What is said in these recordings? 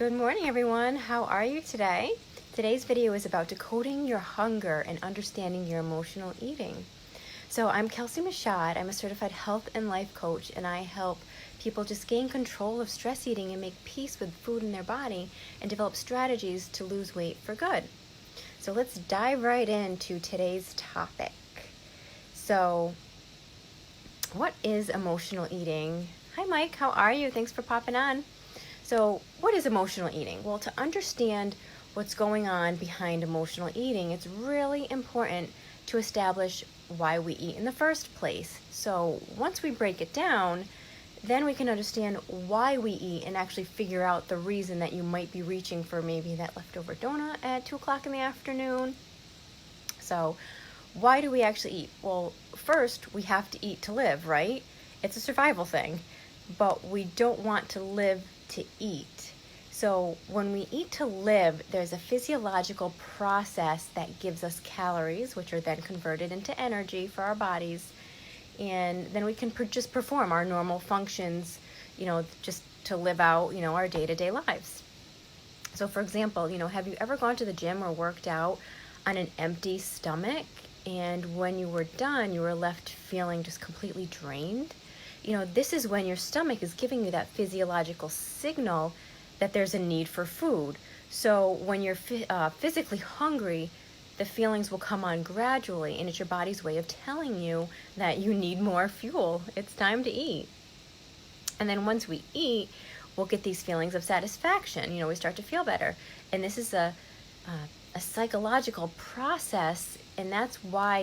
Good morning, everyone. How are you today? Today's video is about decoding your hunger and understanding your emotional eating. So I'm Kelsey Mashad. I'm a certified health and life coach, and I help people just gain control of stress eating and make peace with food in their body and develop strategies to lose weight for good. So let's dive right into today's topic. So what is emotional eating? Hi, Mike. How are you? Thanks for popping on. So what is emotional eating? Well, to understand what's going on behind emotional eating, it's really important to establish why we eat in the first place. So once we break it down, then we can understand why we eat and actually figure out the reason that you might be reaching for maybe that leftover donut at 2 o'clock in the afternoon. So why do we actually eat? Well, first, we have to eat to live, right? It's a survival thing, but we don't want to live to eat. So when we eat to live, there's a physiological process that gives us calories, which are then converted into energy for our bodies. And then we can just perform our normal functions, just to live out, our day-to-day lives. So for example, have you ever gone to the gym or worked out on an empty stomach? And when you were done, you were left feeling just completely drained? This is when your stomach is giving you that physiological signal that there's a need for food. So when you're physically hungry, the feelings will come on gradually, and it's your body's way of telling you that you need more fuel. It's time to eat. And then once we eat, we'll get these feelings of satisfaction. We start to feel better. And this is a psychological process, and that's why,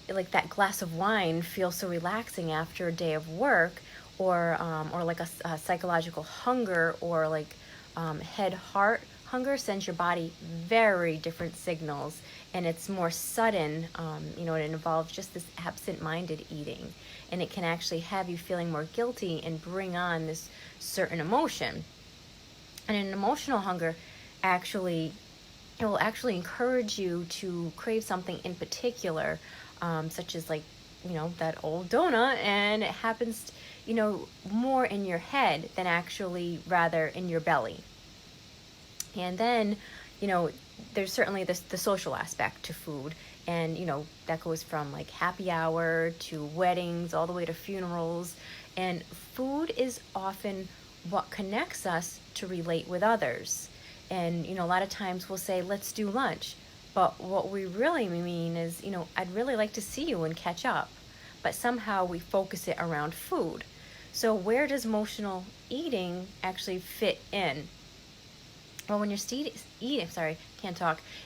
like that glass of wine feels so relaxing after a day of work, or like a psychological hunger, or like heart hunger sends your body very different signals, and it's more sudden. It involves just this absent-minded eating, and it can actually have you feeling more guilty and bring on this certain emotion. And an emotional hunger it will actually encourage you to crave something in particular, such as like, that old donut, and it happens, more in your head than actually rather in your belly. And then, there's certainly the social aspect to food, and, that goes from like happy hour to weddings all the way to funerals. And food is often what connects us to relate with others. And, a lot of times we'll say, let's do lunch. But what we really mean is, I'd really like to see you and catch up. But somehow we focus it around food. So where does emotional eating actually fit in? Well, when you're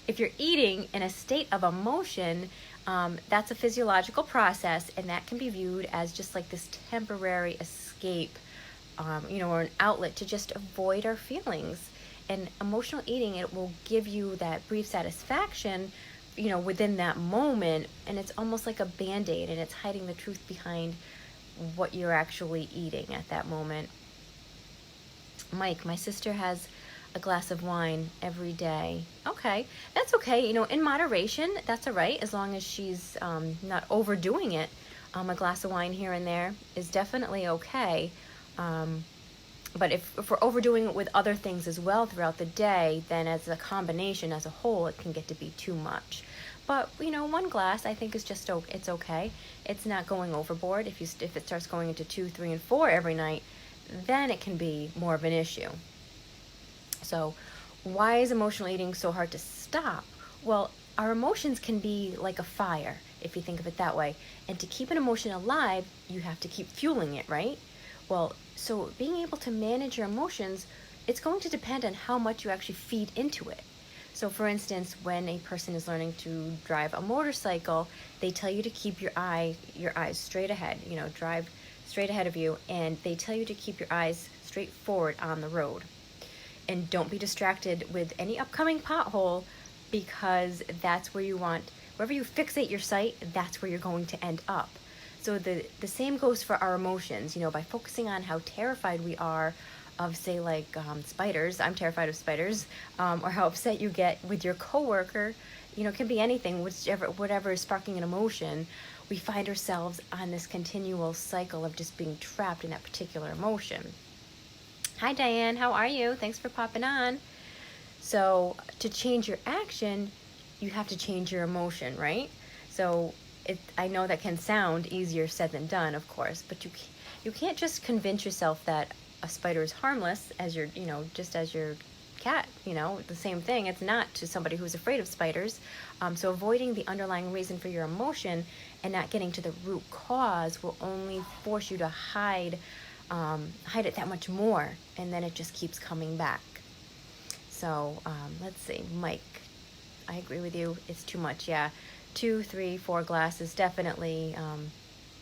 If you're eating in a state of emotion, that's a physiological process, and that can be viewed as just like this temporary escape, or an outlet to just avoid our feelings. And emotional eating, it will give you that brief satisfaction, within that moment, and it's almost like a Band-Aid, and it's hiding the truth behind what you're actually eating at that moment. Mike, my sister has a glass of wine every day. Okay, that's okay. In moderation, that's all right, as long as she's not overdoing it. A glass of wine here and there is definitely okay. But if we're overdoing it with other things as well throughout the day, then as a combination, as a whole, it can get to be too much. But, one glass, I think, is just it's okay. It's not going overboard. If it starts going into 2, 3, and 4 every night, then it can be more of an issue. So why is emotional eating so hard to stop? Well, our emotions can be like a fire, if you think of it that way. And to keep an emotion alive, you have to keep fueling it, right? Well, so being able to manage your emotions, it's going to depend on how much you actually feed into it. So for instance, when a person is learning to drive a motorcycle, they tell you to keep your eyes straight ahead, drive straight ahead of you, and they tell you to keep your eyes straight forward on the road. And don't be distracted with any upcoming pothole, because that's where wherever you fixate your sight, that's where you're going to end up. So the same goes for our emotions, by focusing on how terrified we are of, say, like spiders. I'm terrified of spiders, or how upset you get with your coworker. It can be anything, whatever is sparking an emotion. We find ourselves on this continual cycle of just being trapped in that particular emotion. Hi Diane, how are you? Thanks for popping on. So to change your action, you have to change your emotion, right? So I know that can sound easier said than done, of course, but you can't just convince yourself that a spider is harmless as your, just as your cat, the same thing. It's not to somebody who's afraid of spiders. So avoiding the underlying reason for your emotion and not getting to the root cause will only force you to hide it that much more, and then it just keeps coming back. So let's see, Mike, I agree with you. It's too much, yeah. 2, 3, 4 glasses, definitely.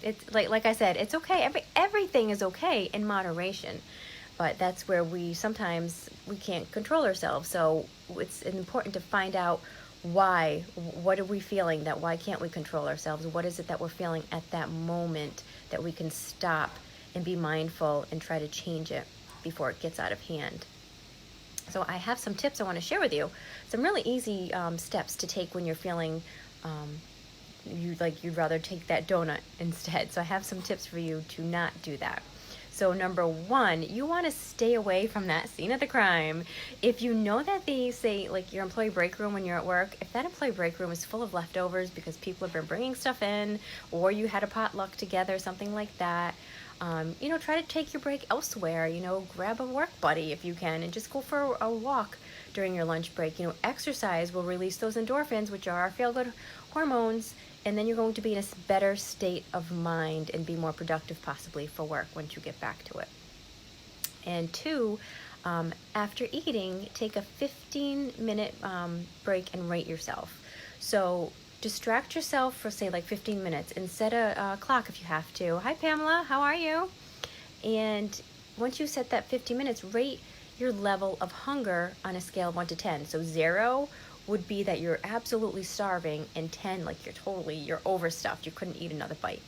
It's like I said, it's okay. Everything is okay in moderation, but that's where we can't control ourselves. So it's important to find out why. What are we feeling? Why can't we control ourselves? What is it that we're feeling at that moment that we can stop and be mindful and try to change it before it gets out of hand? So I have some tips I want to share with you. Some really easy steps to take when you're feeling you'd rather take that donut instead. So I have some tips for you to not do that. So number 1, you want to stay away from that scene of the crime. If you know that they say, like your employee break room when you're at work, if that employee break room is full of leftovers because people have been bringing stuff in, or you had a potluck together, something like that, try to take your break elsewhere. Grab a work buddy if you can and just go for a walk during your lunch break. Exercise will release those endorphins, which are our feel-good hormones, and then you're going to be in a better state of mind and be more productive possibly for work once you get back to it. And 2, after eating, take a 15-minute break and rate yourself. So distract yourself for, say, like 15 minutes and set a clock if you have to. Hi, Pamela. How are you? And once you set that 15 minutes, rate your level of hunger on a scale of 1 to 10. So 0 would be that you're absolutely starving, and 10, like you're overstuffed. You couldn't eat another bite.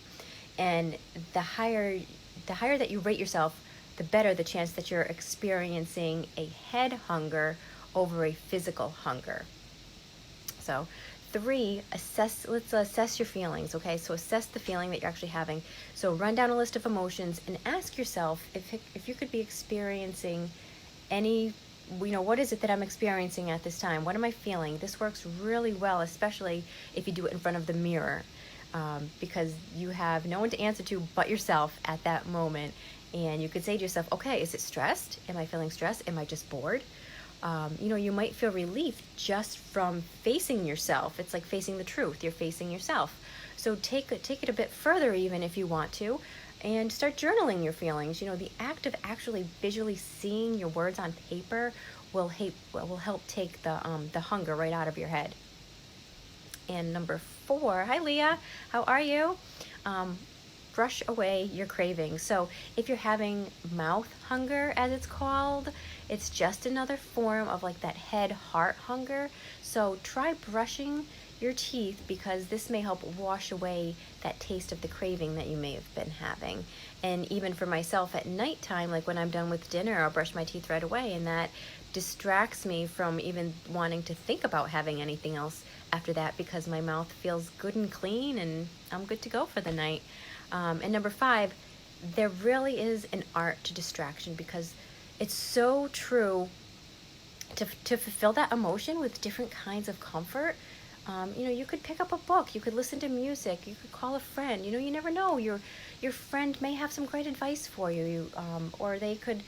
And the higher that you rate yourself, the better the chance that you're experiencing a head hunger over a physical hunger. So 3, let's assess your feelings, okay? So assess the feeling that you're actually having. So run down a list of emotions and ask yourself if you could be experiencing any, what is it that I'm experiencing at this time? What am I feeling? This works really well, especially if you do it in front of the mirror, because you have no one to answer to but yourself at that moment. And you could say to yourself, okay, is it stressed? Am I feeling stressed? Am I just bored? You might feel relief just from facing yourself. It's like facing the truth. You're facing yourself. So take it a bit further even if you want to, and start journaling your feelings. The act of actually visually seeing your words on paper will help take the hunger right out of your head. And number 4, hi Leah, how are you? Brush away your cravings. So if you're having mouth hunger, as it's called, it's just another form of like that head heart hunger. So try brushing your teeth, because this may help wash away that taste of the craving that you may have been having. And even for myself at nighttime, like when I'm done with dinner, I'll brush my teeth right away, and that distracts me from even wanting to think about having anything else after that, because my mouth feels good and clean and I'm good to go for the night. And number 5, there really is an art to distraction, because it's so true to fulfill that emotion with different kinds of comfort. You could pick up a book, you could listen to music, you could call a friend. You never know. Your friend may have some great advice for you, or they could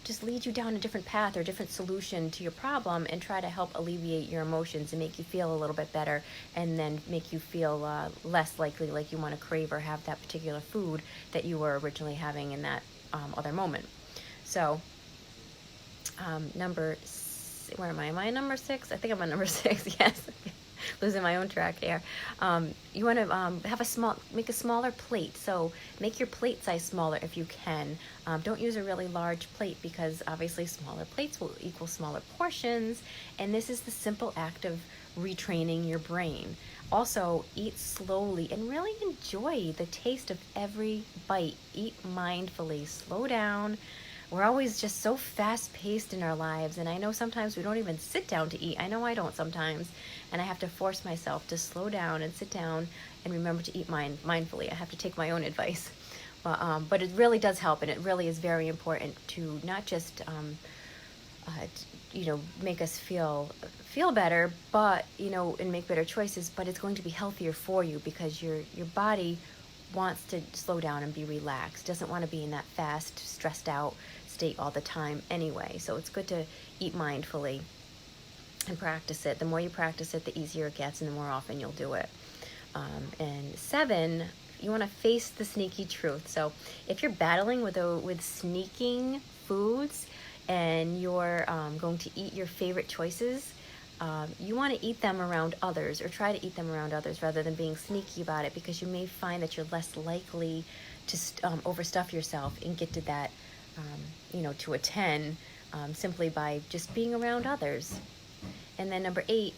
just lead you down a different path or a different solution to your problem and try to help alleviate your emotions and make you feel a little bit better, and then make you feel less likely like you want to crave or have that particular food that you were originally having in that other moment. So where am I? Am I number 6? I think I'm on number 6, yes. Losing my own track here. You want to make a smaller plate. So make your plate size smaller if you can. Don't use a really large plate, because obviously smaller plates will equal smaller portions, and this is the simple act of retraining your brain. Also, eat slowly and really enjoy the taste of every bite. Eat mindfully. Slow down. We're always just so fast-paced in our lives, and I know sometimes we don't even sit down to eat. I know I don't sometimes, and I have to force myself to slow down and sit down and remember to eat mindfully. I have to take my own advice. But it really does help, and it really is very important to not just make us feel better, but and make better choices. But it's going to be healthier for you because your body wants to slow down and be relaxed. Doesn't want to be in that fast, stressed out state all the time anyway. So it's good to eat mindfully and practice it. The more you practice it, the easier it gets, and the more often you'll do it. And 7, you want to face the sneaky truth. So if you're battling with sneaking foods and you're going to eat your favorite choices, you want to eat them around others, or try to eat them around others rather than being sneaky about it, because you may find that you're less likely to overstuff yourself and get to that, to a 10 simply by just being around others. And then number 8,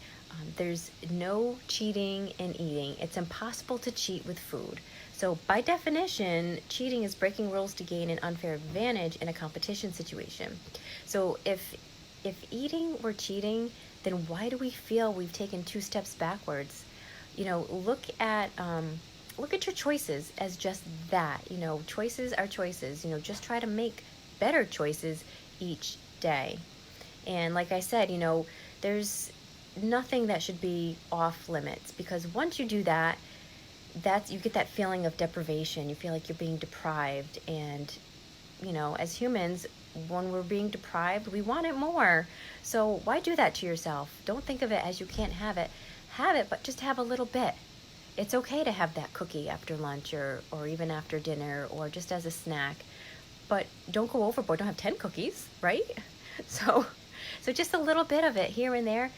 there's no cheating in eating. It's impossible to cheat with food. So by definition, cheating is breaking rules to gain an unfair advantage in a competition situation. So if eating were cheating, then why do we feel we've taken 2 steps backwards? Look at your choices as just that. Choices are choices. Just try to make better choices each day. And like I said, there's nothing that should be off limits, because once you do that, you get that feeling of deprivation. You feel like you're being deprived, and as humans, when we're being deprived, we want it more. So why do that to yourself? Don't think of it as you can't have it. Have it, but just have a little bit. It's okay to have that cookie after lunch, or even after dinner, or just as a snack, but don't go overboard. Don't have 10 cookies, right? So just a little bit of it here and there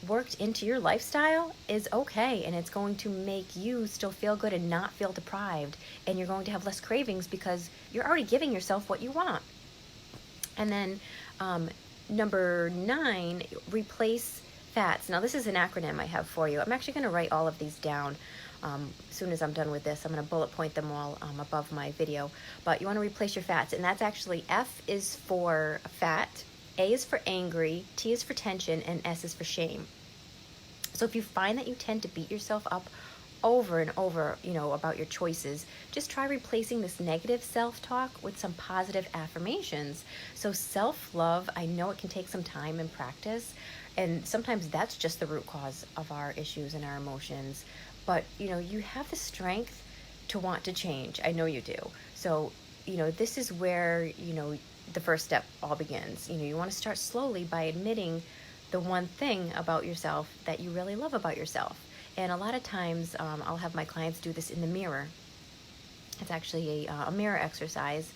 worked into your lifestyle is okay, and it's going to make you still feel good and not feel deprived, and you're going to have less cravings because you're already giving yourself what you want. And then number 9, replace fats. Now this is an acronym I have for you. I'm actually going to write all of these down as soon as I'm done with this. I'm going to bullet point them all above my video. But you want to replace your fats, and that's actually F is for fat, A is for angry, T is for tension, and S is for shame. So if you find that you tend to beat yourself up over and over, about your choices, just try replacing this negative self-talk with some positive affirmations. So self-love, I know it can take some time and practice, and sometimes that's just the root cause of our issues and our emotions. But, you have the strength to want to change. I know you do. So, this is where, the first step all begins. You want to start slowly by admitting the one thing about yourself that you really love about yourself. And a lot of times I'll have my clients do this in the mirror. It's actually a mirror exercise,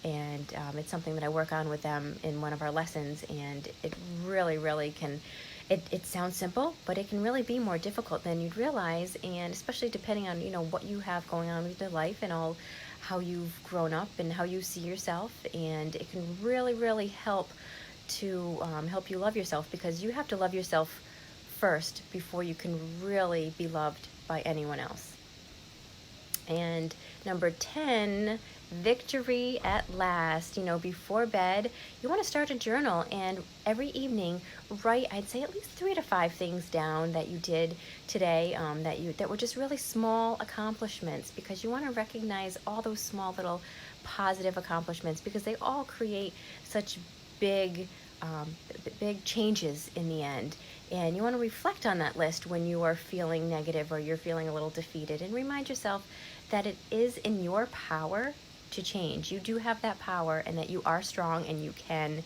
and it's something that I work on with them in one of our lessons, and it really, really can, it sounds simple, but it can really be more difficult than you'd realize, and especially depending on, what you have going on with your life and all, how you've grown up and how you see yourself. And it can really, really help to help you love yourself, because you have to love yourself first before you can really be loved by anyone else. And number 10, victory at last. Before bed, you want to start a journal, and every evening write, I'd say, at least 3 to 5 things down that you did today, that were just really small accomplishments, because you want to recognize all those small little positive accomplishments, because they all create such big changes in the end. And you want to reflect on that list when you are feeling negative or you're feeling a little defeated, and remind yourself that it is in your power to change. You do have that power, and that you are strong and you can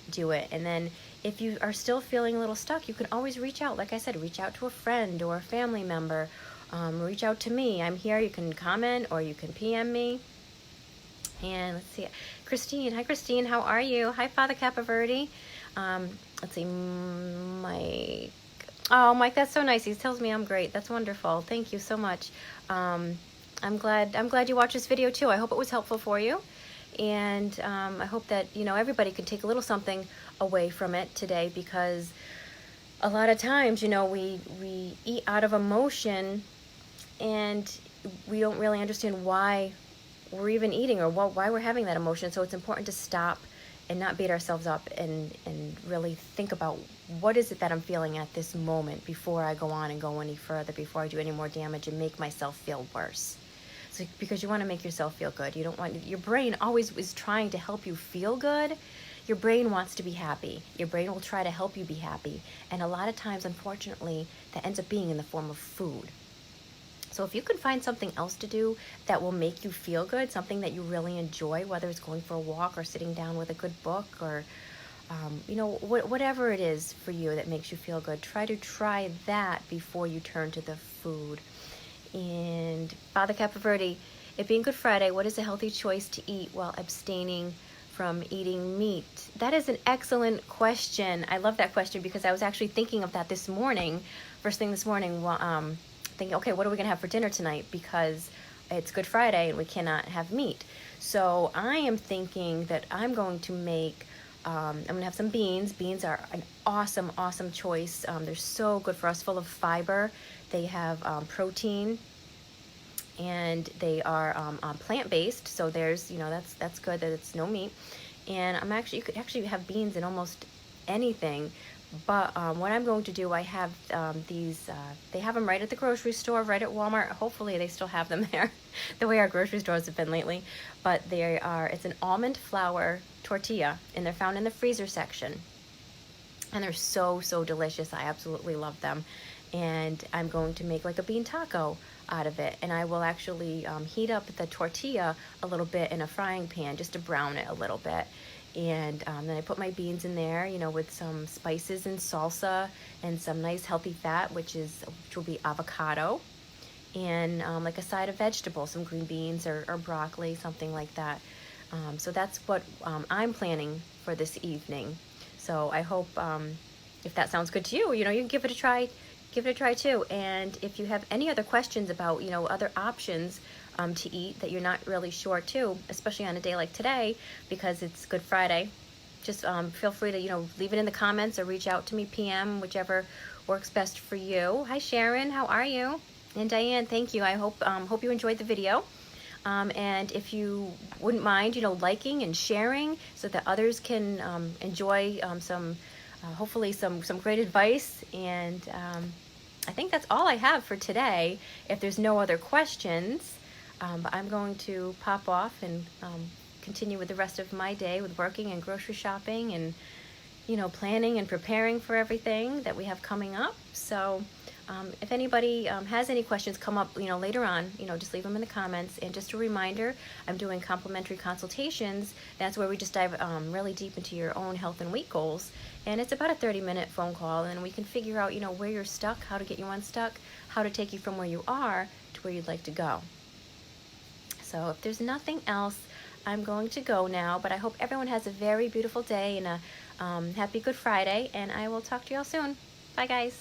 do it. And then if you are still feeling a little stuck, you can always reach out. Like I said, reach out to a friend or a family member. Reach out to me. I'm here. You can comment or you can PM me. And let's see, Christine. Hi, Christine. How are you? Hi, Father Capaverde. Let's see, Mike. Oh, Mike, that's so nice. He tells me I'm great. That's wonderful. Thank you so much. I'm glad you watched this video too. I hope it was helpful for you, and I hope that everybody can take a little something away from it today, because a lot of times we eat out of emotion, and we don't really understand why we're even eating, or why we're having that emotion. So it's important to stop and not beat ourselves up, and really think about what is it that I'm feeling at this moment before I go on and go any further, before I do any more damage and make myself feel worse. It's like, because you want to make yourself feel good. You don't want, your brain always is trying to help you feel good. Your brain wants to be happy. Your brain will try to help you be happy. And a lot of times, unfortunately, that ends up being in the form of food. So if you can find something else to do that will make you feel good, something that you really enjoy, whether it's going for a walk or sitting down with a good book or, you know, whatever it is for you that makes you feel good, try that before you turn to the food. And Father Capoverde, it being Good Friday, what is a healthy choice to eat while abstaining from eating meat? That is an excellent question. I love that question because I was actually thinking of that this morning, first thing this morning, thinking, okay, what are we going to have for dinner tonight? Because it's Good Friday and we cannot have meat. So I am thinking that I'm going to make, I'm going to have some beans. Beans are an awesome, awesome choice. They're so good for us, full of fiber. They have protein, and they are plant-based, so there's, you know, that's good that it's no meat. And you could actually have beans in almost anything, but what I'm going to do, I have these, they have them right at the grocery store, right at Walmart. Hopefully they still have them there, the way our grocery stores have been lately. But it's an almond flour tortilla, and they're found in the freezer section. And they're so, so delicious. I absolutely love them. And I'm going to make like a bean taco out of it. And I will actually heat up the tortilla a little bit in a frying pan just to brown it a little bit. And then I put my beans in there, you know, with some spices and salsa and some nice healthy fat, which will be avocado. And like a side of vegetables, some green beans or broccoli, something like that. So that's what I'm planning for this evening. So I hope if that sounds good to you, you know, you can give it a try. Give it a try too. And if you have any other questions about, you know, other options to eat that you're not really sure too, especially on a day like today, because it's Good Friday, just feel free to, you know, leave it in the comments or reach out to me, PM, whichever works best for you. Hi Sharon, how are you? And Diane, thank you. I hope you enjoyed the video. And if you wouldn't mind, you know, liking and sharing so that others can enjoy hopefully some great advice. And I think that's all I have for today. If there's no other questions, but I'm going to pop off and continue with the rest of my day with working and grocery shopping and, you know, planning and preparing for everything that we have coming up. So if anybody has any questions come up, you know, later on, you know, just leave them in the comments. And just a reminder, I'm doing complimentary consultations. That's where we just dive really deep into your own health and weight goals. And it's about a 30-minute phone call, and we can figure out, you know, where you're stuck, how to get you unstuck, how to take you from where you are to where you'd like to go. So if there's nothing else, I'm going to go now, but I hope everyone has a very beautiful day and a happy Good Friday, and I will talk to you all soon. Bye, guys.